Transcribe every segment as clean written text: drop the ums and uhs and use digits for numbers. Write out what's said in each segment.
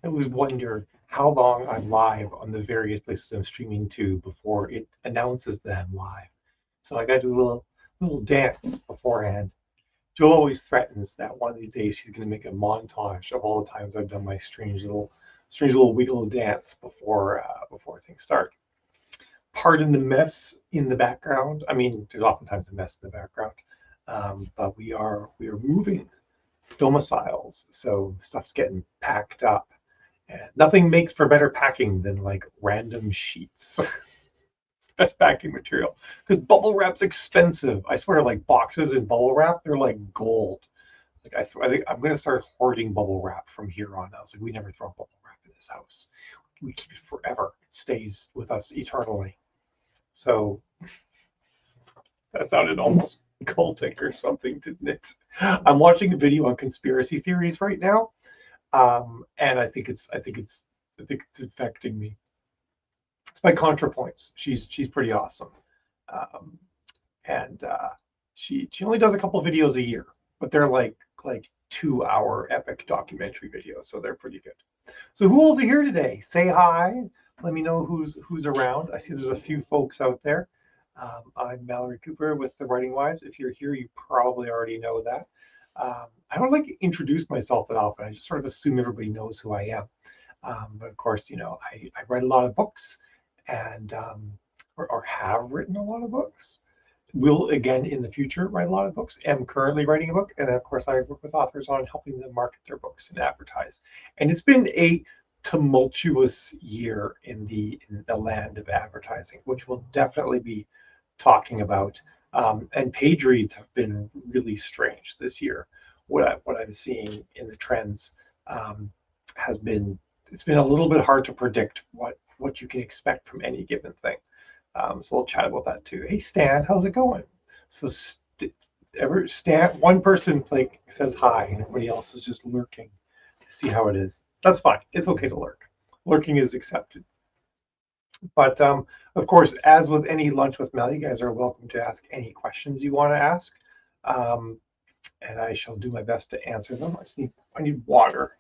I always wonder how long I'm live on the various places I'm streaming to before it announces that I'm live. So I got to do a little dance beforehand. Jill always threatens that one of these days she's going to make a montage of all the times I've done my strange little wiggle dance before things start. Pardon the mess in the background. I mean, there's oftentimes a mess in the background, but we are moving domiciles, so stuff's getting packed up. And nothing makes for better packing than like random sheets. It's the best packing material because bubble wrap's expensive. I swear, like boxes in bubble wrap, they're like gold. Like I think I'm gonna start hoarding bubble wrap from here on out. It's like we never throw bubble wrap in this house. We keep it forever. It stays with us eternally. So that sounded almost cultic or something, didn't it? I'm watching a video on conspiracy theories right now, and I think it's affecting me. It's by ContraPoints. She's pretty awesome, um, and she only does a couple videos a year, but they're like 2 hour epic documentary videos, so they're pretty good. So who else are here today? Say hi. Let me know who's around. I see there's a few folks out there. I'm Mallory Cooper with the Writing Wives. If you're here, you probably already know that. I don't like to introduce myself that often. I just sort of assume everybody knows who I am. But of course, I write a lot of books and or have written a lot of books. Will again in the future write a lot of books. Am currently writing a book, and then of course I work with authors on helping them market their books and advertise. And it's been a tumultuous year in the land of advertising, which we'll definitely be talking about. And page reads have been really strange this year. What I'm seeing in the trends um, has been it's been a little bit hard to predict what you can expect from any given thing. So we'll chat about that too. Hey Stan, how's it going? So Stan, one person like says hi, and everybody else is just lurking to see how it is. That's fine. It's okay to lurk. Lurking is accepted. But of course, as with any lunch with Mel, you guys are welcome to ask any questions you want to ask, um, and I shall do my best to answer them. I need water.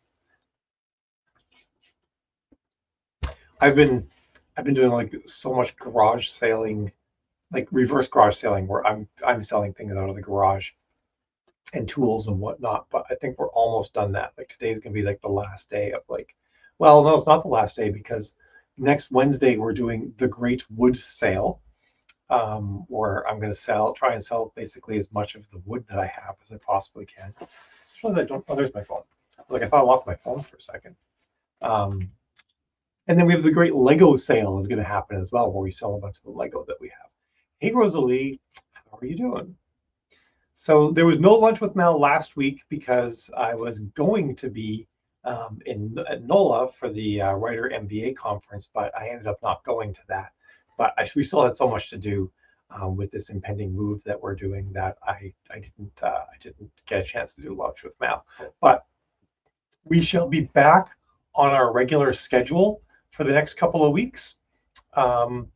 I've been I've been doing like so much garage sailing, like reverse garage sailing, where I'm selling things out of the garage and tools and whatnot. But I think we're almost done that. Like today's gonna be like the last day of like, well, no, it's not the last day because next Wednesday we're doing the Great Wood Sale, where I'm going to try and sell basically as much of the wood that I have as I possibly can. So I don't. Oh, there's my phone. Like I thought I lost my phone for a second. Um, and then we have the Great Lego Sale is going to happen as well, where we sell a bunch of the Lego that we have. Hey Rosalie, how are you doing? So there was no lunch with Mel last week because I was going to be in at NOLA for the Writer MBA conference, but I ended up not going to that. But we still had so much to do with this impending move that we're doing that I didn't get a chance to do lunch with Mel. But we shall be back on our regular schedule for the next couple of weeks um,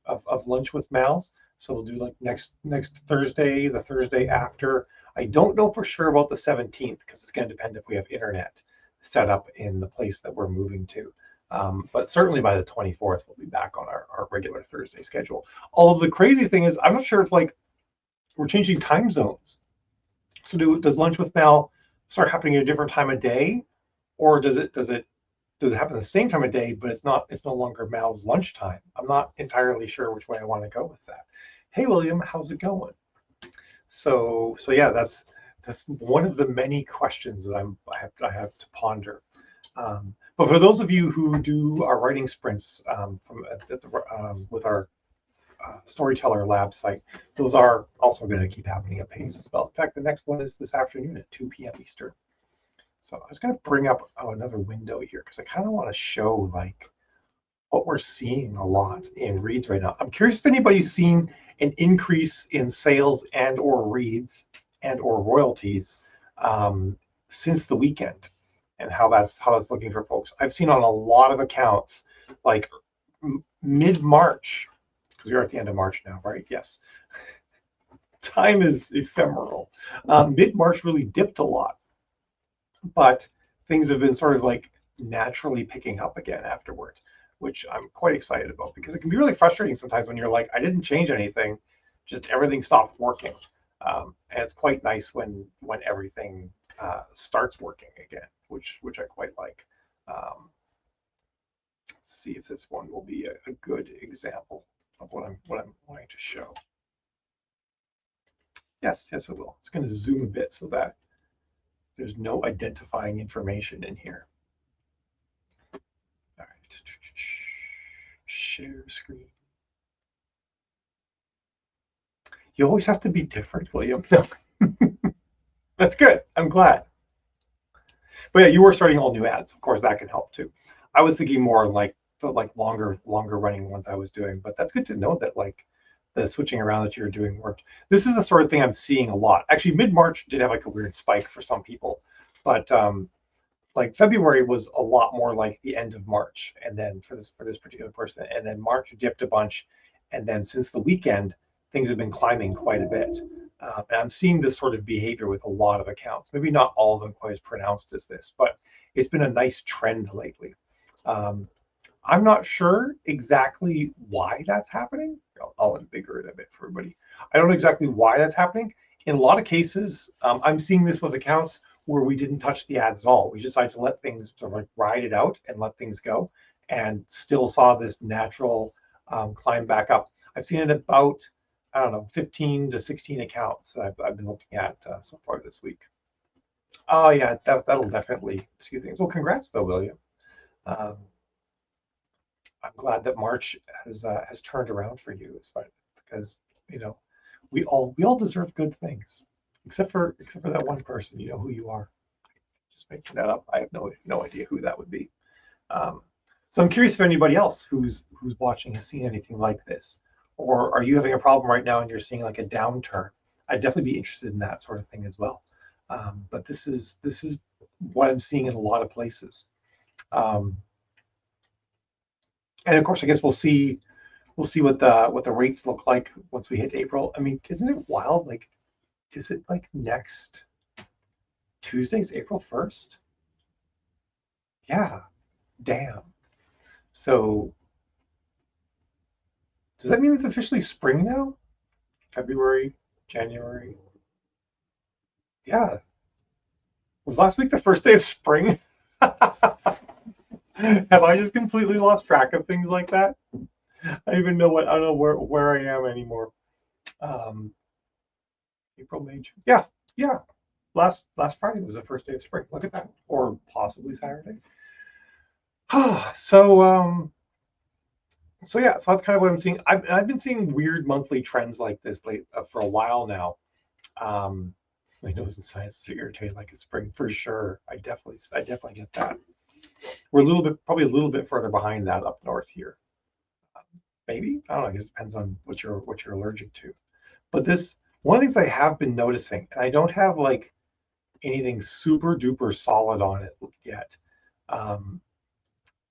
of lunch with Mal's. So we'll do like next Thursday, the Thursday after. I don't know for sure about the 17th because it's going to depend if we have internet set up in the place that we're moving to. But certainly by the 24th, we'll be back on our regular Thursday schedule. Although the crazy thing is, I'm not sure if like we're changing time zones. So does lunch with Mel start happening at a different time of day, or does it happen the same time of day, but it's no longer Mal's lunchtime? I'm not entirely sure which way I want to go with that. Hey William, how's it going? So yeah, that's one of the many questions that I have to ponder. But for those of you who do our writing sprints with our Storyteller Lab site, those are also going to keep happening at pace as well. In fact, the next one is this afternoon at 2 p.m. Eastern. So I was going to bring up another window here because I kind of want to show like what we're seeing a lot in reads right now. I'm curious if anybody's seen an increase in sales and or reads and or royalties since the weekend, and how that's looking for folks. I've seen on a lot of accounts like mid-March, because we're at the end of March now, right? Yes. Time is ephemeral. Mid-March really dipped a lot, but things have been sort of like naturally picking up again afterwards, which I'm quite excited about, because it can be really frustrating sometimes when you're like, I didn't change anything, just everything stopped working. And it's quite nice when everything starts working again, which I quite like. Let's see if this one will be a good example of what I'm wanting to show. Yes, yes, it will. It's going to zoom a bit so that there's no identifying information in here. All right. Share screen. You always have to be different, William. No. That's good. I'm glad. But yeah, you were starting all new ads. Of course, that can help too. I was thinking more like the longer running ones I was doing, but that's good to know that like the switching around that you're doing worked. This is the sort of thing I'm seeing a lot. Actually, mid-March did have like a weird spike for some people, but like February was a lot more like the end of March, and then for this particular person, and then March dipped a bunch, and then since the weekend, things have been climbing quite a bit. And I'm seeing this sort of behavior with a lot of accounts. Maybe not all of them quite as pronounced as this, but it's been a nice trend lately. I'm not sure exactly why that's happening. I'll embigger it a bit for everybody. I don't know exactly why that's happening. In a lot of cases, I'm seeing this with accounts where we didn't touch the ads at all. We decided to let things sort of like ride it out and let things go, and still saw this natural climb back up. I've seen it about, I don't know, 15 to 16 accounts that I've been looking at so far this week. Oh yeah, that'll definitely skew things. Well, congrats though, William. Um, I'm glad that March has turned around for you, because you know we all deserve good things, except for that one person. You know who you are. Just making that up. I have no idea who that would be. Um, so I'm curious if anybody else who's watching has seen anything like this, or are you having a problem right now and you're seeing like a downturn? I'd definitely be interested in that sort of thing as well. But this is what I'm seeing in a lot of places. Um, and of course, I guess we'll see what the rates look like once we hit April. I mean, isn't it wild? Like, is it like next Tuesday's April 1st? Yeah, damn. So does that mean it's officially spring now? February, January. Yeah. Was last week the first day of spring? Have I just completely lost track of things like that? I don't even know I don't know where I am anymore. Um, April, May, June. Yeah, yeah. Last Friday was the first day of spring. Look at that, or possibly Saturday. so so yeah, so that's kind of what I'm seeing. I've been seeing weird monthly trends like this for a while now. My nose and sinuses are irritated like it's spring for sure. I definitely get that. We're probably a little bit further behind that up north here. Maybe, I don't know. I guess it depends on what you're allergic to. But this one of the things I have been noticing, and I don't have like anything super duper solid on it yet. Um,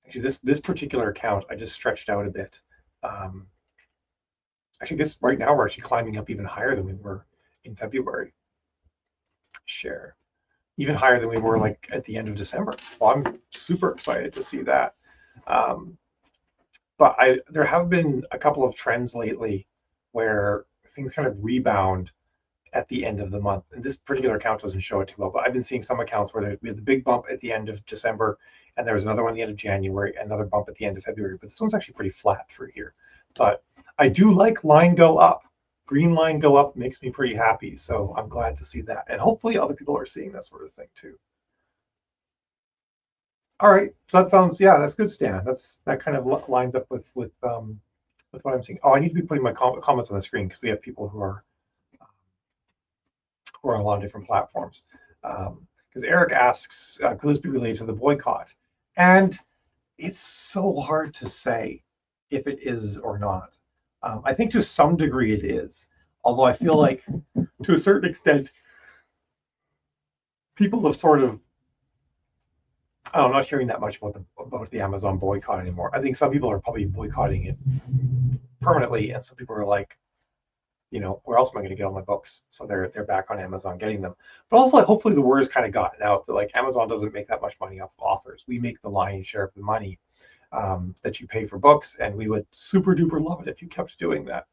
Actually, this particular account I just stretched out a bit. Um, actually, I guess right now we're actually climbing up even higher than we were in February. Share even higher than we were like at the end of December. Well, I'm super excited to see that. Um, but there have been a couple of trends lately where things kind of rebound at the end of the month. And this particular account doesn't show it too well, but I've been seeing some accounts where we had the big bump at the end of December, and there was another one at the end of January, another bump at the end of February. But this one's actually pretty flat through here. But I do like line go up. Green line go up makes me pretty happy. So I'm glad to see that. And hopefully other people are seeing that sort of thing too. All right. So that sounds, yeah, that's good, Stan. That kind of lines up with what I'm seeing. Oh, I need to be putting my comments on the screen because we have people who are on a lot of different platforms. Because Eric asks, could this be related to the boycott? And it's so hard to say if it is or not. I think to some degree it is, although I feel like to a certain extent, people have sort of, I'm not hearing that much about the Amazon boycott anymore. I think some people are probably boycotting it permanently, and some people are like, where else am I going to get all my books? So they're back on Amazon getting them. But also, like, hopefully the word has kind of gotten out that like Amazon doesn't make that much money off of authors. We make the lion's share of the money that you pay for books, and we would super duper love it if you kept doing that.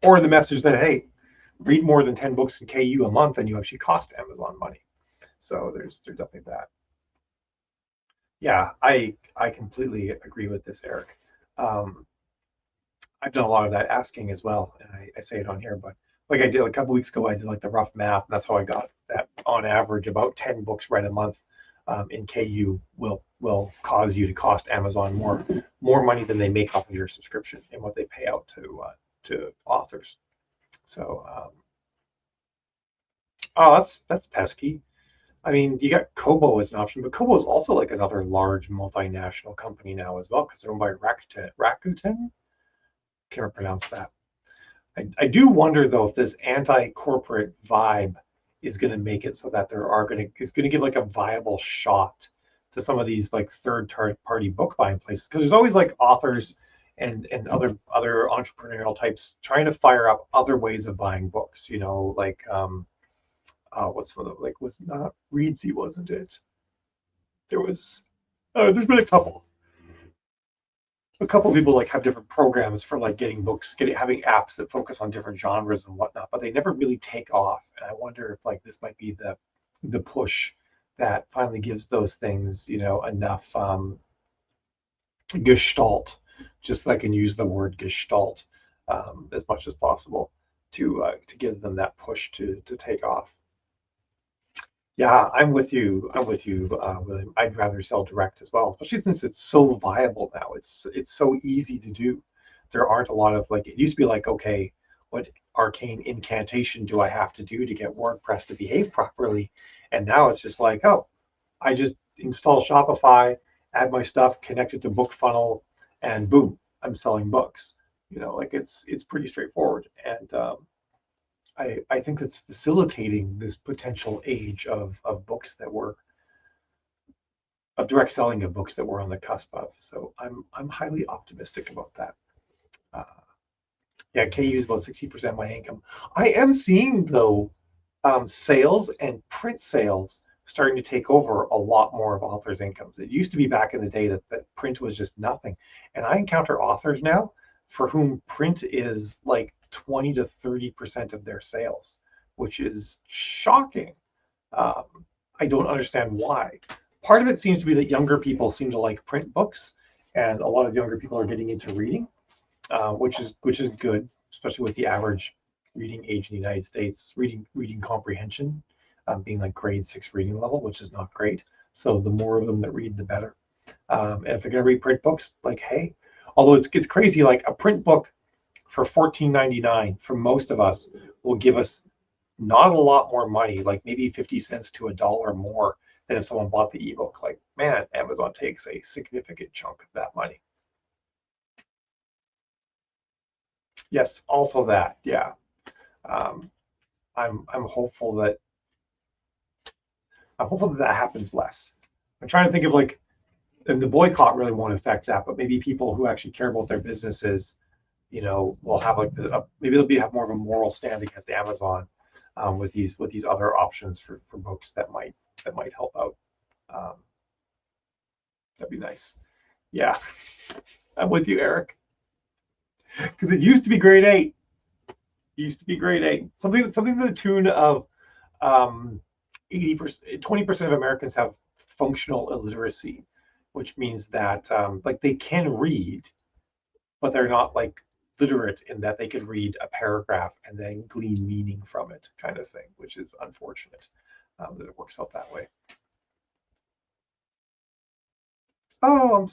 Or the message that, hey, read more than 10 books in KU a month and you actually cost Amazon money. So there's definitely that. Yeah, I completely agree with this, Eric. I've done a lot of that asking as well, and I say it on here, but like I did a couple weeks ago, I did like the rough math, and that's how I got that. On average, about 10 books read a month in KU will cause you to cost Amazon more money than they make off of your subscription and what they pay out to authors. So, oh, that's pesky. I mean, you got Kobo as an option, but Kobo is also like another large multinational company now as well because they're owned by Rakuten. Can't pronounce that. I do wonder though if this anti-corporate vibe is going to make it so that it's going to give like a viable shot to some of these like third-party book buying places, because there's always like authors and other entrepreneurial types trying to fire up other ways of buying books. Like what's some of the, like, was not Readsy, wasn't it? There's been a couple of people like have different programs for like getting books, having apps that focus on different genres and whatnot, but they never really take off. And I wonder if like this might be the push that finally gives those things, enough gestalt, just so I can use the word gestalt as much as possible to give them that push to take off. Yeah, I'm with you. William. I'd rather sell direct as well, especially since it's so viable now. It's so easy to do. There aren't a lot of like, it used to be like, okay, what arcane incantation do I have to do to get WordPress to behave properly? And now it's just like, oh, I just install Shopify, add my stuff, connect it to BookFunnel, and boom, I'm selling books. Like it's pretty straightforward. And I think that's facilitating this potential age of books of direct selling of books that we're on the cusp of. So I'm highly optimistic about that. Uh, yeah, KU is about 60% of my income. I am seeing though sales and print sales starting to take over a lot more of authors' incomes. It used to be back in the day that print was just nothing, and I encounter authors now for whom print is like 20 to 30% of their sales, which is shocking. I don't understand why. Part of it seems to be that younger people seem to like print books, and a lot of younger people are getting into reading, which is good, especially with the average reading age in the United States, reading comprehension being like grade 6 reading level, which is not great. So the more of them that read, the better. And if they're going to read print books, like, hey, although it's crazy, like a print book for $14.99 for most of us will give us not a lot more money, like maybe 50 cents to $1 more than if someone bought the ebook. Like, man, Amazon takes a significant chunk of that money. Yes, also that, yeah. I'm hopeful that that happens less. I'm trying to think of like, and the boycott really won't affect that, but maybe people who actually care about their businesses, will have like maybe they'll have more of a moral stand against Amazon with these other options for books that might help out. That'd be nice. Yeah, I'm with you, Eric. Because it used to be grade 8. Something to the tune of 80%, 20% of Americans have functional illiteracy, which means that like they can read, but they're not like literate in that they can read a paragraph and then glean meaning from it, kind of thing, which is unfortunate that it works out that way. Oh,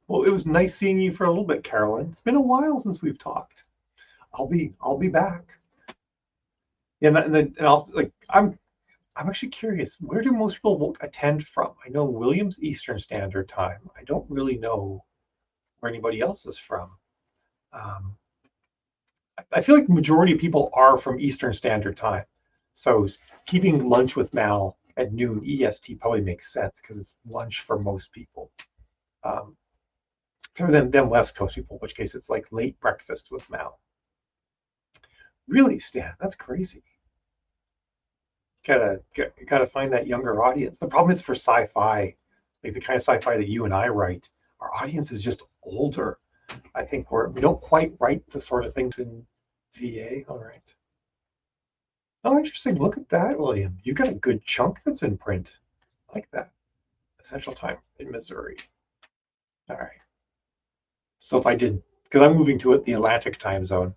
well. It was nice seeing you for a little bit, Carolyn. It's been a while since we've talked. I'll be back. Yeah, and I'll like I'm actually curious. Where do most people attend from? I know William's Eastern Standard Time. I don't really know where anybody else is from. I feel like the majority of people are from Eastern Standard Time. So keeping lunch with Mal at noon EST probably makes sense because it's lunch for most people. Other than West Coast people, in which case it's like late breakfast with Mal. Really, Stan? That's crazy. Gotta find that younger audience. The problem is for sci-fi, like the kind of sci-fi that you and I write, our audience is just older. I think we don't quite write the sort of things in VA. All right. Oh, interesting. Look at that, William. You got a good chunk that's in print. I like that. Essential Time in Missouri. All right. So if I did, because I'm moving to it, the Atlantic time zone.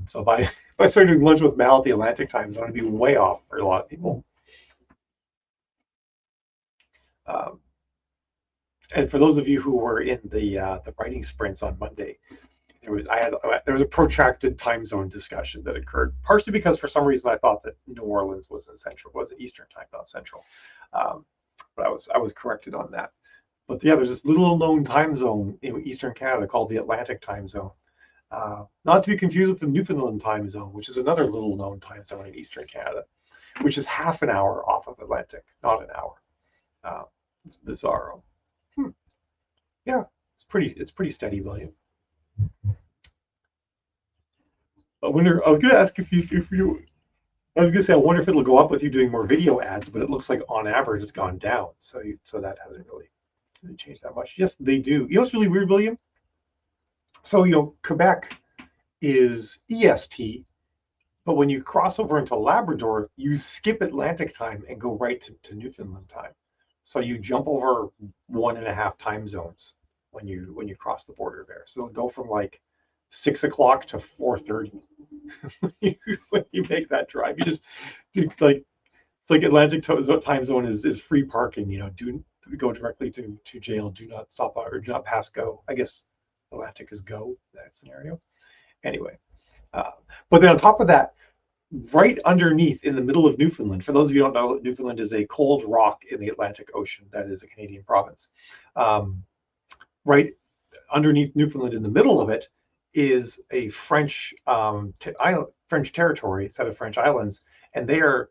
So if I if I started doing lunch with Mal at the Atlantic time zone, it'd be way off for a lot of people. Um, and for those of you who were in the writing sprints on Monday, there was a protracted time zone discussion that occurred, partially because for some reason I thought that New Orleans was in Central, was Eastern time, not Central. Um, but I was corrected on that. But yeah, there's this little known time zone in Eastern Canada called the Atlantic time zone. Not to be confused with the Newfoundland time zone, which is another little known time zone in Eastern Canada, which is half an hour off of Atlantic, not an hour. It's bizarro. Hmm. Yeah, it's pretty steady, William. I was going to ask if you. I was going to say I wonder if it'll go up with you doing more video ads, but it looks like on average it's gone down. So that hasn't really changed that much. Yes, they do. You know what's really weird, William? So Quebec is EST, but when you cross over into Labrador, you skip Atlantic time and go right to Newfoundland time. So you jump over 1.5 time zones when you cross the border there. So it'll go from like 6 o'clock to 4:30 when you make that drive. You just like it's like Atlantic time zone is free parking. Do go directly to jail. Do not stop or do not pass go. I guess Atlantic is go that scenario. Anyway, uh, but then on top of that, right underneath in the middle of Newfoundland, for those of you who don't know, Newfoundland is a cold rock in the Atlantic Ocean. That is a Canadian province. Right underneath Newfoundland, in the middle of it, is a French French territory, set of French islands, and they're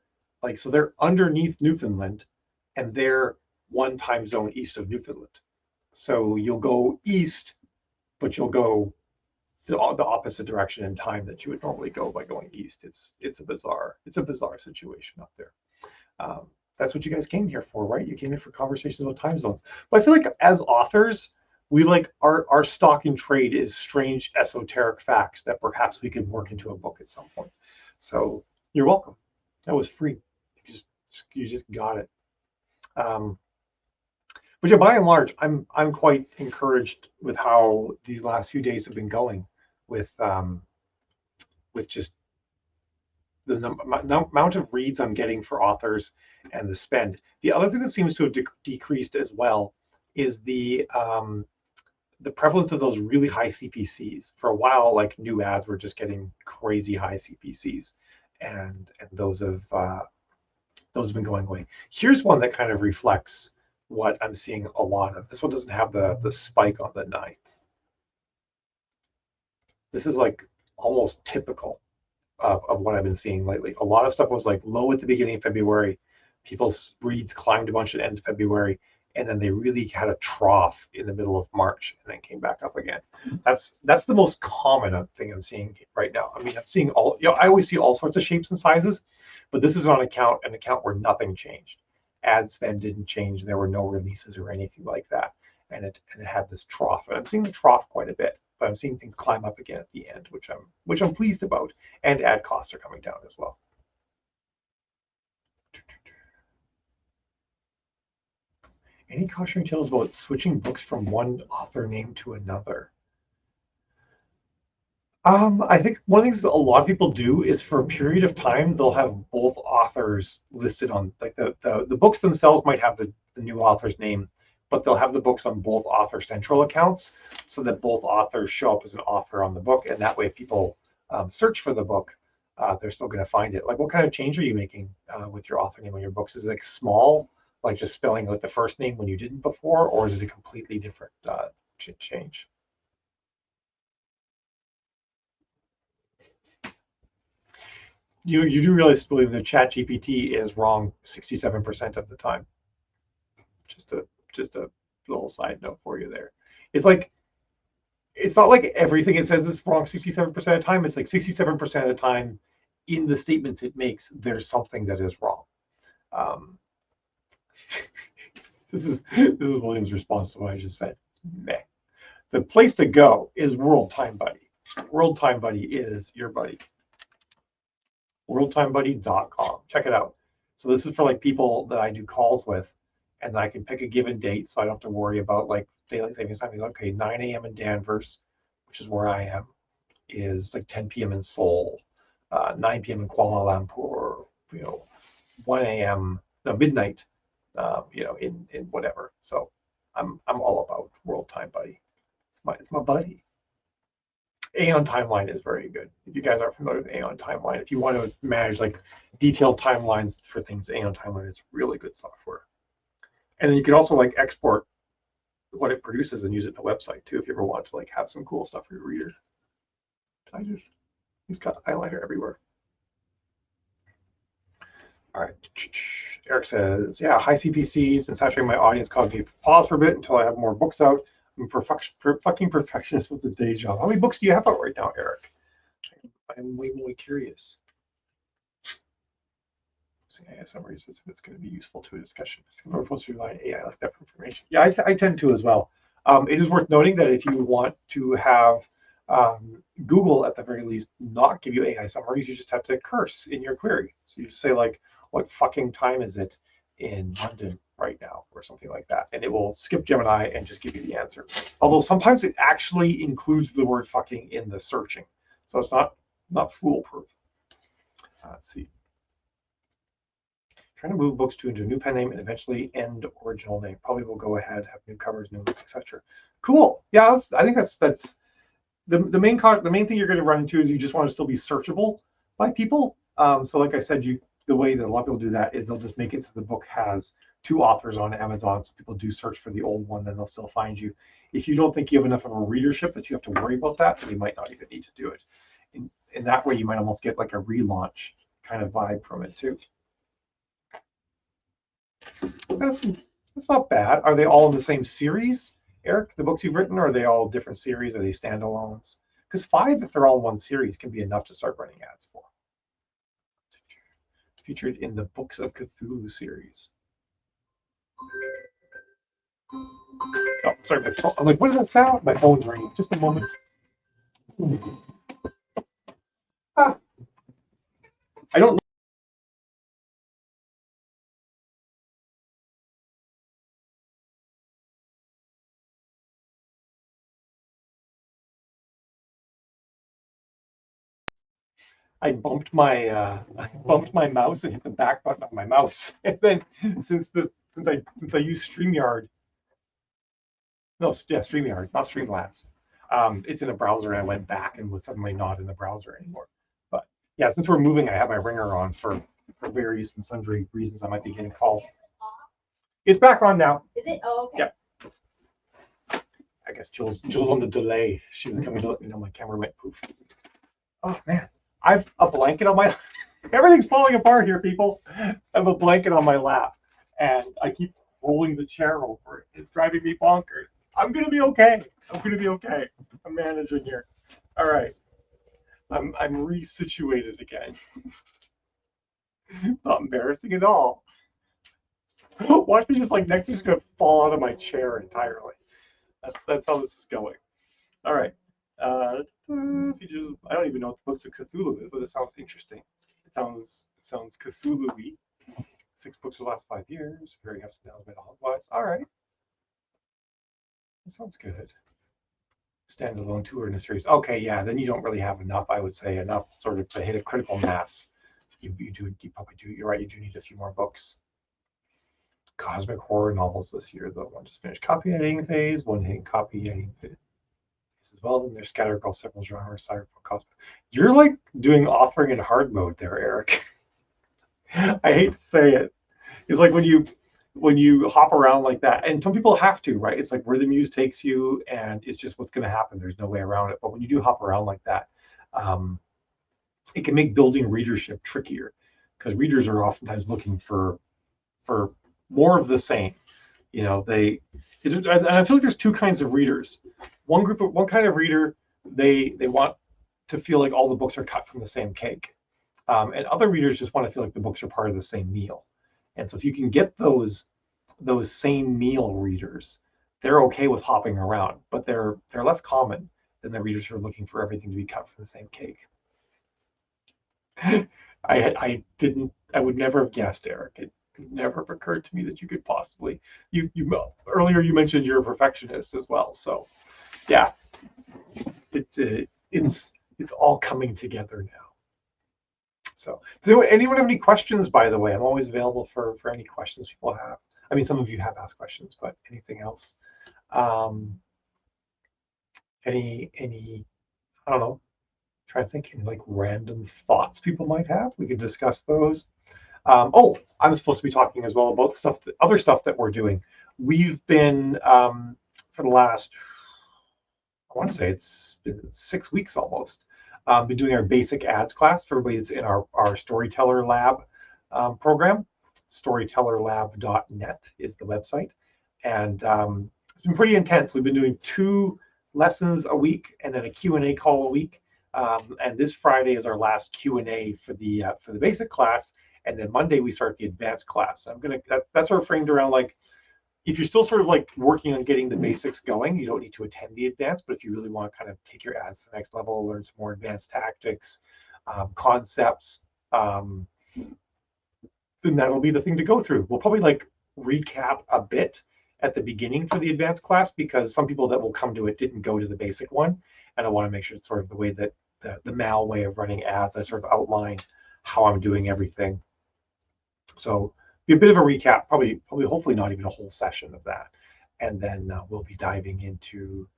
underneath Newfoundland, and they're one time zone east of Newfoundland. So you'll go east, but you'll go the opposite direction in time that you would normally go by going east. It's a bizarre situation up there. That's what you guys came here for, right? You came here for conversations about time zones. But I feel like as authors, we like our stock in trade is strange esoteric facts that perhaps we could work into a book at some point. So you're welcome. That was free. You just got it. Um, but yeah, by and large, I'm quite encouraged with how these last few days have been going with just the amount of reads I'm getting for authors and the spend. The other thing that seems to have decreased as well is the prevalence of those really high CPCs. For a while, like new ads were just getting crazy high CPCs, and those have been going away. Here's one that kind of reflects what I'm seeing a lot of. This one doesn't have the spike on the 9th. This is like almost typical of what I've been seeing lately. A lot of stuff was like low at the beginning of February. People's reads climbed a bunch at the end of February, and then they really had a trough in the middle of March and then came back up again. That's the most common thing I'm seeing right now. I mean, I'm seeing I always see all sorts of shapes and sizes, but this is an account where nothing changed. Ad spend didn't change. There were no releases or anything like that. And it had this trough. And I'm seeing the trough quite a bit, but I'm seeing things climb up again at the end, which I'm pleased about. And ad costs are coming down as well. Any cautionary tales about switching books from one author name to another? I think one of the things that a lot of people do is for a period of time they'll have both authors listed on, like the books themselves might have the new author's name, but they'll have the books on both author central accounts so that both authors show up as an author on the book, and that way if people search for the book, they're still going to find it. Like, what kind of change are you making with your author name on your books? Is it like small, like just spelling out the first name when you didn't before, or is it a completely different change? You do realize, believe that Chat GPT is wrong 67% of the time. Just a little side note for you there. It's like it's not like everything it says is wrong 67% of the time. It's like 67% of the time in the statements it makes, there's something that is wrong. Um, this is William's response to what I just said. Meh. The place to go is World Time Buddy. World Time Buddy is your buddy. WorldTimeBuddy.com. Check it out. So this is for like people that I do calls with, and I can pick a given date, so I don't have to worry about like daylight savings time. Okay, 9 a.m. in Danvers, which is where I am, is like 10 p.m. in Seoul, 9 p.m. in Kuala Lumpur, 1 a.m. no midnight, in whatever. So I'm all about World Time Buddy. It's my buddy. Aeon Timeline is very good. If you guys aren't familiar with Aeon Timeline, if you want to manage like detailed timelines for things, Aeon Timeline is really good software. And then you can also like export what it produces and use it in a website too, if you ever want to like have some cool stuff for your reader. He's got eyeliner everywhere. All right. Eric says, yeah, high CPCs and saturating my audience caused me to pause for a bit until I have more books out. I'm a fucking perfectionist with the day job. How many books do you have out right now, Eric? I'm way more curious. So AI summaries if it's going to be useful to a discussion. We're supposed to rely on AI like that for information. Yeah, I tend to as well. It is worth noting that if you want to have Google, at the very least, not give you AI summaries, you just have to curse in your query. So you just say like, what fucking time is it in London right now, or something like that, and it will skip Gemini and just give you the answer. Although sometimes it actually includes the word fucking in the searching, so it's not foolproof. Let's see. Trying to move books into a new pen name and eventually end original name. Probably will go ahead, have new covers, new etc. Cool. Yeah, I think that's the main thing you're going to run into is you just want to still be searchable by people. So like I said, the way that a lot of people do that is they'll just make it so the book has 2 authors on Amazon, so people do search for the old one, then they'll still find you. If you don't think you have enough of a readership that you have to worry about that, then you might not even need to do it. In that way, you might almost get like a relaunch kind of vibe from it too. That's not bad. Are they all in the same series, Eric? The books you've written, or are they all different series? Are they standalones? Because 5, if they're all in one series, can be enough to start running ads for. Featured in the Books of Cthulhu series. Oh, sorry, my phone. I'm like, what does that sound? My phone's ringing. Just a moment. Ah, I don't. I bumped my mouse and hit the back button of my mouse, and then since I use StreamYard, no, yeah, StreamYard, not Streamlabs. It's in a browser, and I went back and was suddenly not in the browser anymore. But yeah, since we're moving, I have my ringer on for various and sundry reasons. I might be getting calls. It's back on now. Is it? Oh, okay. Yeah. I guess Jill's on the delay. She was coming to let me know my camera went poof. Oh man, I've a blanket on my. Everything's falling apart here, people. I have a blanket on my lap, and I keep rolling the chair over it. It's driving me bonkers. I'm gonna be okay. I'm managing here. All right. I'm resituated again. It's not embarrassing at all. Watch me just like next year's gonna fall out of my chair entirely. That's how this is going. All right. I don't even know what the Books of Cthulhu is, but it sounds interesting. It sounds Cthulhu-y. 6 books for the last 5 years. Very ups and downs, made otherwise. All right. That sounds good. Standalone tour in a series. Okay, yeah. Then you don't really have enough. I would say enough sort of to hit a critical mass. You probably do. You're right. You do need a few more books. Cosmic horror novels this year, though. One just finished copy editing phase. One hitting copy editing phase as well. Then they're scattered across several genres. Cyberpunk, cosmic. You're like doing authoring in hard mode there, Eric. I hate to say it. It's like when you hop around like that, and some people have to, right? It's like where the muse takes you, and it's just what's going to happen. There's no way around it. But when you do hop around like that, it can make building readership trickier, because readers are oftentimes looking for more of the same. And I feel like there's 2 kinds of readers. one kind of reader, they want to feel like all the books are cut from the same cake, and other readers just want to feel like the books are part of the same meal. And so if you can get those same meal readers, they're okay with hopping around, but they're less common than the readers who are looking for everything to be cut from the same cake. I would never have guessed, Eric. It never have occurred to me that you could possibly, you earlier you mentioned you're a perfectionist as well. So yeah, it's all coming together now. So does anyone have any questions, by the way? I'm always available for any questions people have. I mean, some of you have asked questions, but anything else? Any I don't know, try to think any like random thoughts people might have. We could discuss those. Oh, I'm supposed to be talking as well about other stuff that we're doing. We've been for the last, I want to say it's been 6 weeks almost, been doing our basic ads class for everybody that's in our Storyteller Lab program. Storytellerlab.net is the website, and it's been pretty intense. We've been doing 2 lessons a week and then a Q&A call a week. And this Friday is our last Q&A for the basic class, and then Monday we start the advanced class. That's sort of framed around like, if you're still sort of like working on getting the basics going, you don't need to attend the advanced. But if you really want to kind of take your ads to the next level, learn some more advanced tactics, concepts, then that'll be the thing to go through. We'll probably like recap a bit at the beginning for the advanced class, because some people that will come to it didn't go to the basic one, and I want to make sure it's sort of the way that the Mal way of running ads. I sort of outline how I'm doing everything. So be a bit of a recap, probably hopefully not even a whole session of that, and then we'll be diving into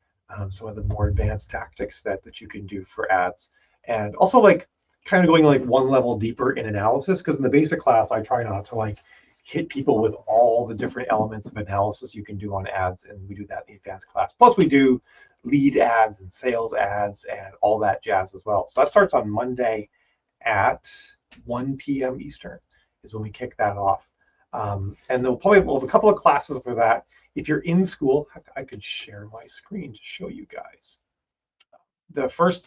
some of the more advanced tactics that you can do for ads, and also like kind of going like one level deeper in analysis, because in the basic class I try not to like hit people with all the different elements of analysis you can do on ads, and we do that in the advanced class. Plus we do lead ads and sales ads and all that jazz as well. So that starts on Monday at 1 p.m. Eastern is when we kick that off. And we'll have a couple of classes for that. If you're in school, I could share my screen to show you guys. The first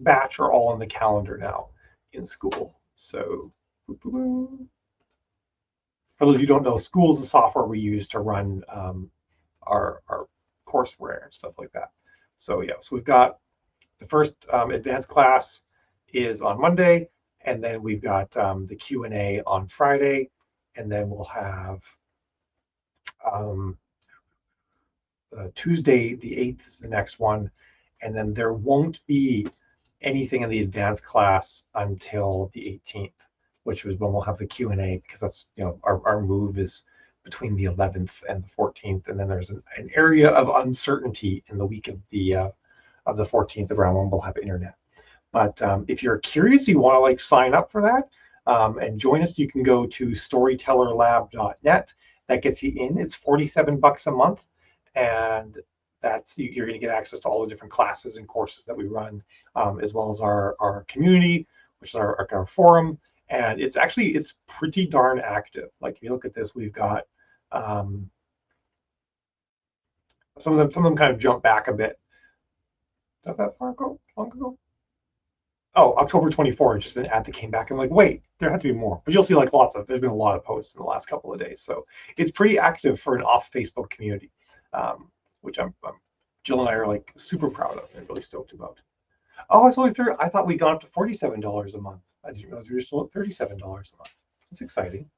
batch are all on the calendar now in school. So for those of you who don't know, School is the software we use to run our courseware and stuff like that. So yeah, so we've got the first advanced class is on Monday, and then we've got the Q&A on Friday, and then we'll have Tuesday the 8th is the next one, and then there won't be anything in the advanced class until the 18th, which is when we'll have the Q&A, because that's, you know, our move is between the 11th and the 14th, and then there's an area of uncertainty in the week of the 14th around when we'll have internet. But if you're curious, you want to like sign up for that and join us, you can go to storytellerlab.net. That gets you in. It's $47 a month, and you're going to get access to all the different classes and courses that we run, as well as our community, which is our forum. And it's pretty darn active. Like if you look at this, we've got some of them kind of jump back a bit. Does that long ago? Oh, October 24th, just an ad that came back. I'm like, wait, there had to be more. But you'll see like there's been a lot of posts in the last couple of days. So it's pretty active for an off Facebook community, which Jill and I are like super proud of and really stoked about. Oh, it's only I thought we got up to $47 a month. I didn't realize we were still at $37 a month. That's exciting.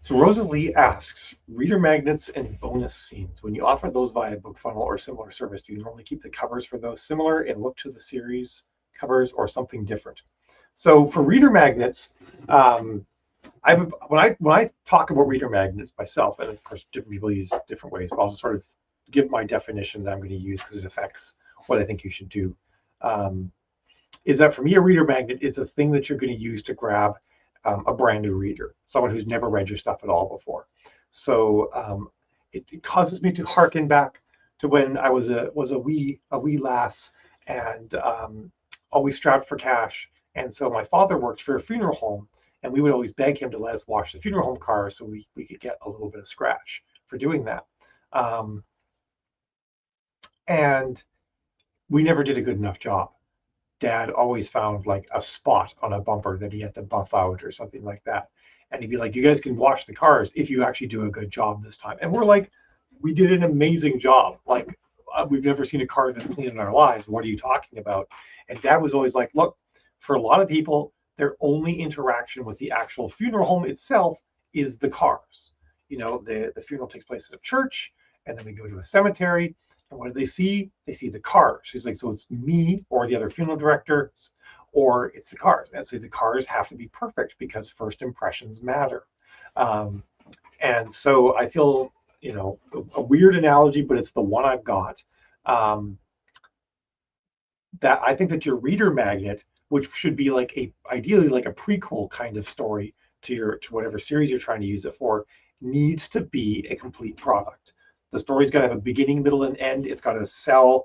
So Rosalie asks, reader magnets and bonus scenes. When you offer those via BookFunnel or similar service, do you normally keep the covers for those similar and look to the series covers, or something different? So for reader magnets, when I talk about reader magnets myself, and of course different people use different ways, but I'll just sort of give my definition that I'm going to use because it affects what I think you should do. Is that for me, a reader magnet is a thing that you're going to use to grab a brand new reader, someone who's never read your stuff at all before. So it causes me to harken back to when I was a wee lass and always strapped for cash. And so my father worked for a funeral home, and we would always beg him to let us wash the funeral home cars so we could get a little bit of scratch for doing that. And we never did a good enough job. Dad always found like a spot on a bumper that he had to buff out or something like that. And he'd be like, you guys can wash the cars if you actually do a good job this time. And we're like, we did an amazing job. Like, we've never seen a car this clean in our lives. What are you talking about? And Dad was always like, look, for a lot of people, their only interaction with the actual funeral home itself is the cars. You know, the funeral takes place at a church, and then we go to a cemetery. And what do they see? They see the cars. She's like, so it's me or the other funeral directors, or it's the cars. And so the cars have to be perfect because first impressions matter. And so I feel, you know, a weird analogy, but it's the one I've got. That I think that your reader magnet, which should be like ideally like a prequel kind of story to whatever series you're trying to use it for, needs to be a complete product. The story's got to have a beginning, middle, and end. It's got to sell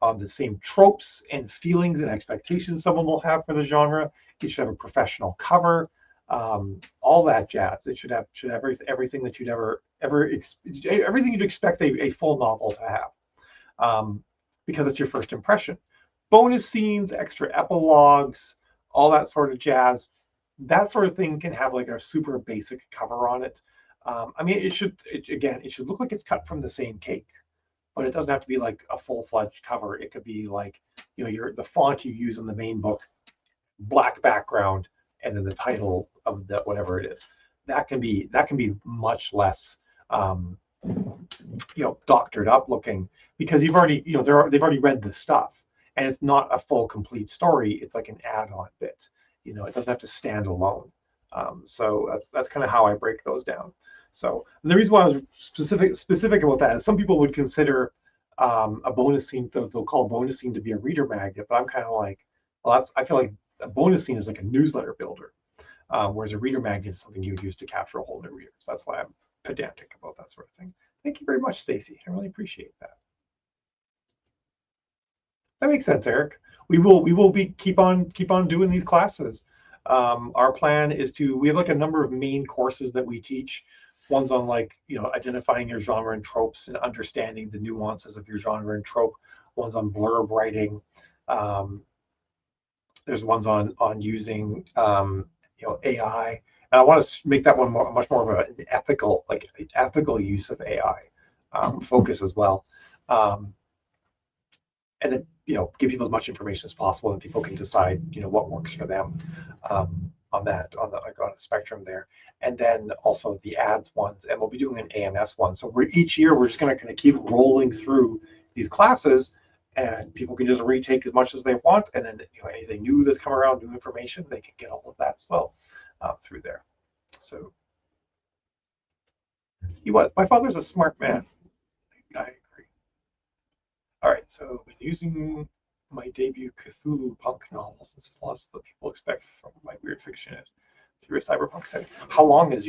on the same tropes and feelings and expectations someone will have for the genre. It should have a professional cover, all that jazz. It should have everything that you'd everything you'd expect a full novel to have, because it's your first impression. Bonus scenes, extra epilogues, all that sort of jazz. That sort of thing can have like a super basic cover on it. I mean, it should look like it's cut from the same cake, but it doesn't have to be like a full-fledged cover. It could be like, you know, the font you use in the main book, black background, and then the title of the whatever it is. That can be much less, you know, doctored up looking, because you've already, you know, they've already read the stuff, and it's not a full complete story. It's like an add-on bit. You know, it doesn't have to stand alone. So that's kind of how I break those down. So the reason why I was specific about that is some people would consider a bonus scene, they'll call a bonus scene to be a reader magnet, but I'm kind of like, well, I feel like a bonus scene is like a newsletter builder, whereas a reader magnet is something you would use to capture a whole new reader. So that's why I'm pedantic about that sort of thing. Thank you very much, Stacy. I really appreciate that. That makes sense, Eric. We will keep on doing these classes. Our plan is we have like a number of main courses that we teach. One's on like, you know, identifying your genre and tropes and understanding the nuances of your genre and trope. One's on blurb writing. There's ones on using you know, AI. And I want to make that one much more of an ethical use of AI focus as well. And then, you know, give people as much information as possible, and people can decide, you know, what works for them on a spectrum there. And then also the ads ones, and we'll be doing an AMS one. So each year we're just going to kind of keep rolling through these classes, and people can just retake as much as they want, and then, you know, anything new that's come around, new information, they can get all of that as well through there. So my father's a smart man. I agree. All right, so been using my debut Cthulhu punk novel, since it's lots of the people expect from my weird fiction through a cyberpunk setting. How long is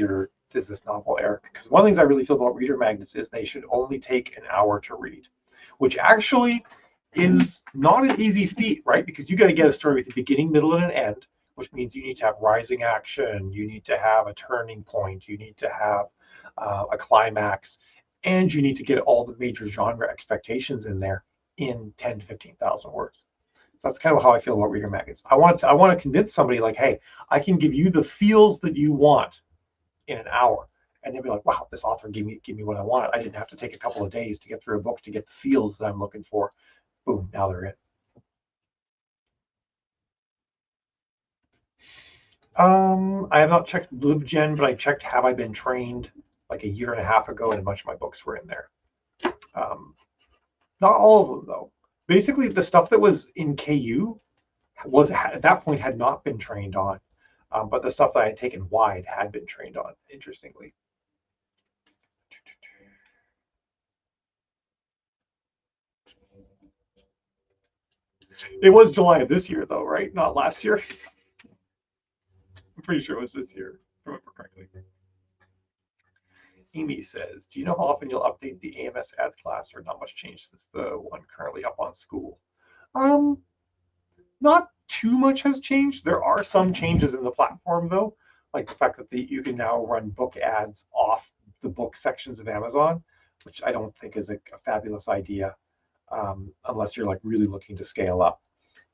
this novel, Eric? Because one of the things I really feel about reader magnets is they should only take an hour to read, which actually is not an easy feat, right? Because you got to get a story with a beginning, middle, and an end, which means you need to have rising action, you need to have a turning point, you need to have a climax, and you need to get all the major genre expectations in there in 10 to 15,000 words. So that's kind of how I feel about reader magnets. I want to convince somebody like, hey, I can give you the feels that you want in an hour. And they'll be like, wow, this author gave me what I wanted. I didn't have to take a couple of days to get through a book to get the feels that I'm looking for. Boom, now they're in. I have not checked BlibGen, but I checked Have I Been Trained like a year and a half ago, and a bunch of my books were in there. Not all of them, though. Basically, the stuff that was in KU was at that point had not been trained on, but the stuff that I had taken wide had been trained on, interestingly. It was July of this year, though, right? Not last year. I'm pretty sure it was this year, if I remember correctly. Amy says, do you know how often you'll update the AMS ads class, or not much change since the one currently up on school? Not too much has changed. There are some changes in the platform, though. like the fact that you can now run book ads off the book sections of Amazon, which I don't think is a fabulous idea, unless you're like really looking to scale up.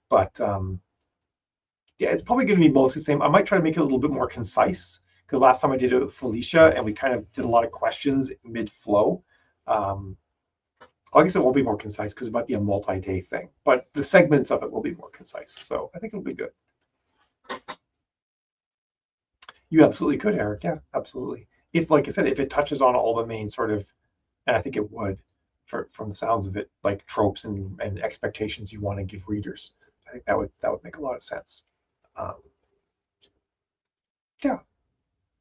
But yeah, it's probably going to be mostly the same. I might try to make it a little bit more concise, because last time I did it with Felicia and we kind of did a lot of questions mid-flow. I guess it won't be more concise because it might be a multi-day thing, but the segments of it will be more concise. So I think it'll be good. You absolutely could, Eric. Yeah, absolutely. If, like I said, if it touches on all the main sort of, and I think it would, from the sounds of it, like tropes and expectations you want to give readers, I think that would make a lot of sense. Yeah.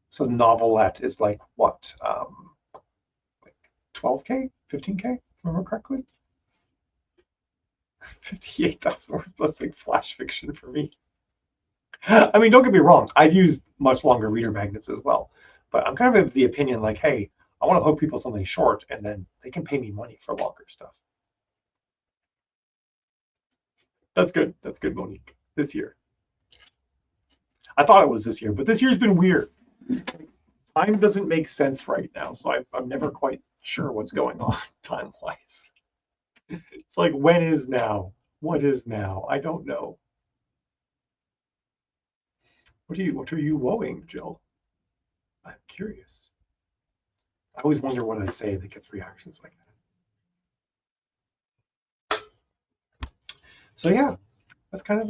So novelette is like what, like 12K, 15K, if I remember correctly. 58,000 words. That's like flash fiction for me. I mean, don't get me wrong. I've used much longer reader magnets as well, but I'm kind of of the opinion like, hey, I want to hook people something short, and then they can pay me money for longer stuff. That's good. That's good, Monique. This year. I thought it was this year, but this year's been weird. Time doesn't make sense right now, so I'm never quite sure what's going on time-wise. It's like, when is now? What is now? I don't know. What are you woeing, Jill? I'm curious. I always wonder what I say that gets reactions like that. So yeah, that's kind of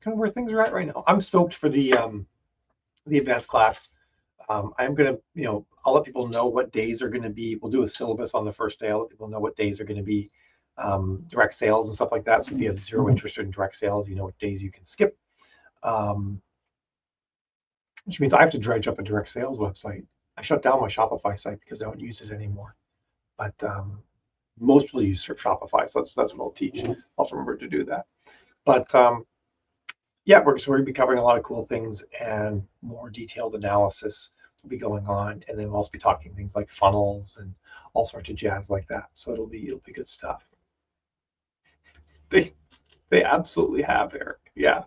where things are at right now. I'm stoked for the advanced class. I'm gonna, I'll let people know what days are gonna be. We'll do a syllabus on the first day. I'll let people know what days are gonna be direct sales and stuff like that. So if you have zero interest in direct sales, you know what days you can skip. Which means I have to dredge up a direct sales website. I shut down my Shopify site because I don't use it anymore. But most people use Shopify, so that's what I'll teach. I'll remember to do that. But yeah, we're going to be covering a lot of cool things, and more detailed analysis will be going on, and then we'll also be talking things like funnels and all sorts of jazz like that. So it'll be good stuff. They absolutely have, Eric. Yeah,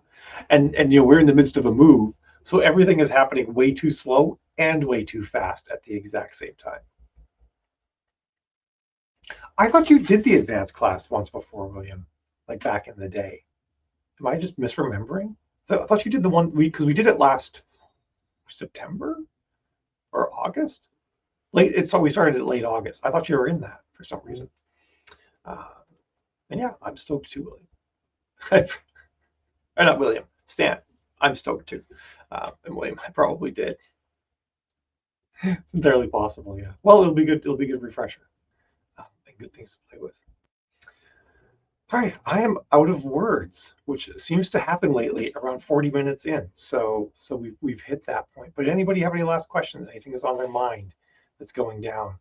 and we're in the midst of a move, so everything is happening way too slow and way too fast at the exact same time. I thought you did the advanced class once before, William, like back in the day. Am I just misremembering? I thought you did the one because we did it last September or August. So we started it late August. I thought you were in that for some reason. And yeah, I'm stoked too, William. Or not William, Stan. I'm stoked too. And William, I probably did. It's entirely possible, yeah. Well, it'll be good. It'll be a good refresher. And good things to play with. All right, I am out of words, which seems to happen lately around 40 minutes in. So we've hit that point. But anybody have any last questions? Anything that's on their mind that's going down?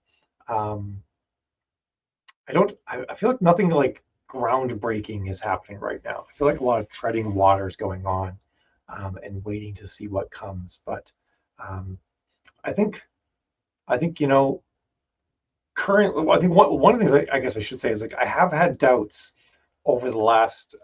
I feel like nothing like groundbreaking is happening right now. I feel like a lot of treading water is going on, and waiting to see what comes. But I think currently, I think one of the things I guess I should say is like I have had doubts over the last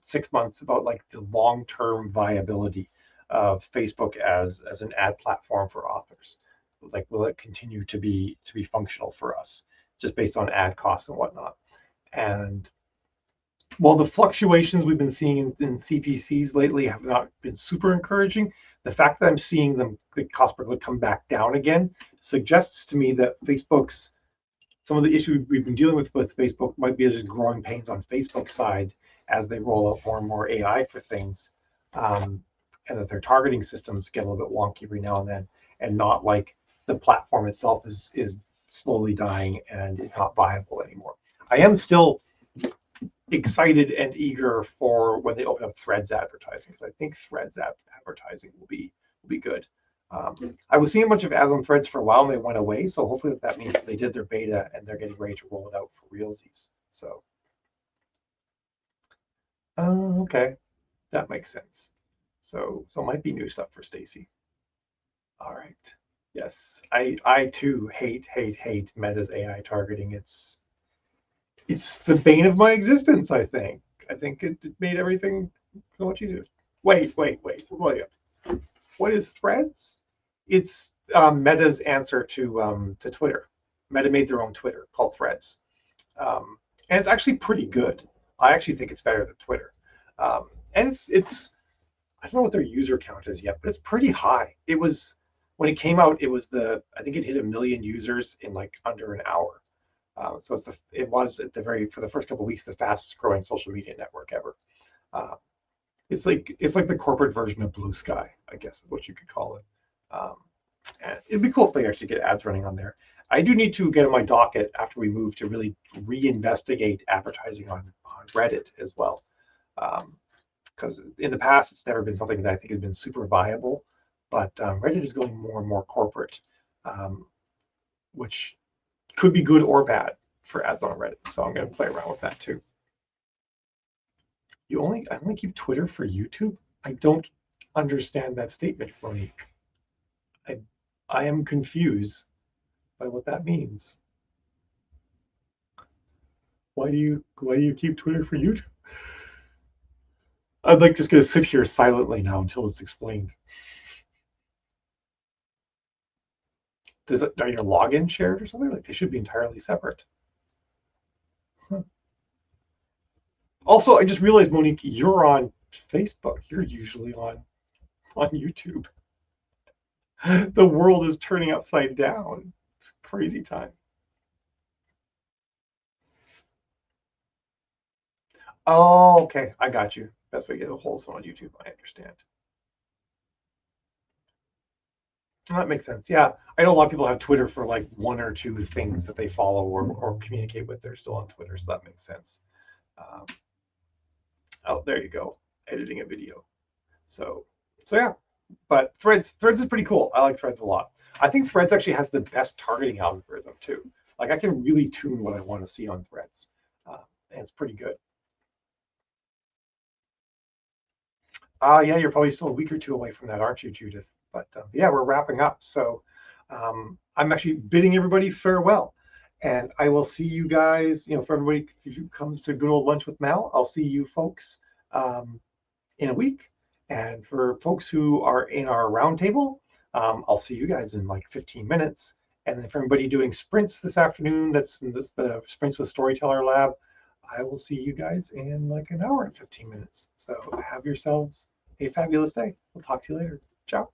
6 months about like the long-term viability of Facebook as an ad platform for authors. Like, will it continue to be functional for us, just based on ad costs and whatnot? And while the fluctuations we've been seeing in CPCs lately have not been super encouraging, the fact that I'm seeing the cost per click come back down again suggests to me that some of the issues we've been dealing with Facebook might be just growing pains on Facebook's side as they roll out more and more AI for things, and that their targeting systems get a little bit wonky every now and then, and not like the platform itself is slowly dying and is not viable anymore. I am still excited and eager for when they open up Threads advertising, because I think Threads advertising will be good. I was seeing a bunch of ads on Threads for a while and they went away, so hopefully that means that they did their beta and they're getting ready to roll it out for realsies. So okay, that makes sense. So it might be new stuff for Stacy. All right. Yes, I too hate Meta's AI targeting. It's the bane of my existence, I think. I think it made everything so much easier. Wait, William. what is Threads? It's Meta's answer to Twitter. Meta made their own Twitter called Threads, and it's actually pretty good. I actually think it's better than Twitter, and it's I don't know what their user count is yet, but it's pretty high. It was when it came out. It was I think it hit 1 million users in like under an hour. So it was at for the first couple of weeks the fastest growing social media network ever. Uh, it's like the corporate version of Blue Sky, I guess is what you could call it. Um, and it'd be cool if they actually get ads running on there. I do need to get on my docket after we move to really reinvestigate advertising on Reddit as well. Because in the past, it's never been something that I think has been super viable. But Reddit is going more and more corporate, which could be good or bad for ads on Reddit. So I'm going to play around with that too. I only keep Twitter for YouTube? I don't understand that statement, Monique. I am confused by what that means. Why do you keep Twitter for YouTube? I'm like just gonna sit here silently now until it's explained. Are your login shared or something? Like they should be entirely separate. Huh. Also, I just realized, Monique, you're on Facebook. You're usually on YouTube. The world is turning upside down. It's a crazy time. Oh, okay. I got you. Best way to get a hold of someone on YouTube. I understand. That makes sense. Yeah. I know a lot of people have Twitter for like one or two things that they follow or communicate with. They're still on Twitter, so that makes sense. Um, oh, there you go. Editing a video. So yeah. But Threads is pretty cool. I like Threads a lot. I think Threads actually has the best targeting algorithm too. Like I can really tune what I want to see on Threads, and it's pretty good. Yeah, you're probably still a week or two away from that, aren't you, Judith? But yeah, we're wrapping up. So I'm actually bidding everybody farewell. And I will see you guys, for everybody who comes to Good Old Lunch with Mal, I'll see you folks in a week. And for folks who are in our roundtable, I'll see you guys in like 15 minutes. And then for everybody doing sprints this afternoon, that's the Sprints with Storyteller Lab, I will see you guys in like an hour and 15 minutes. So have yourselves a fabulous day. We'll talk to you later. Ciao.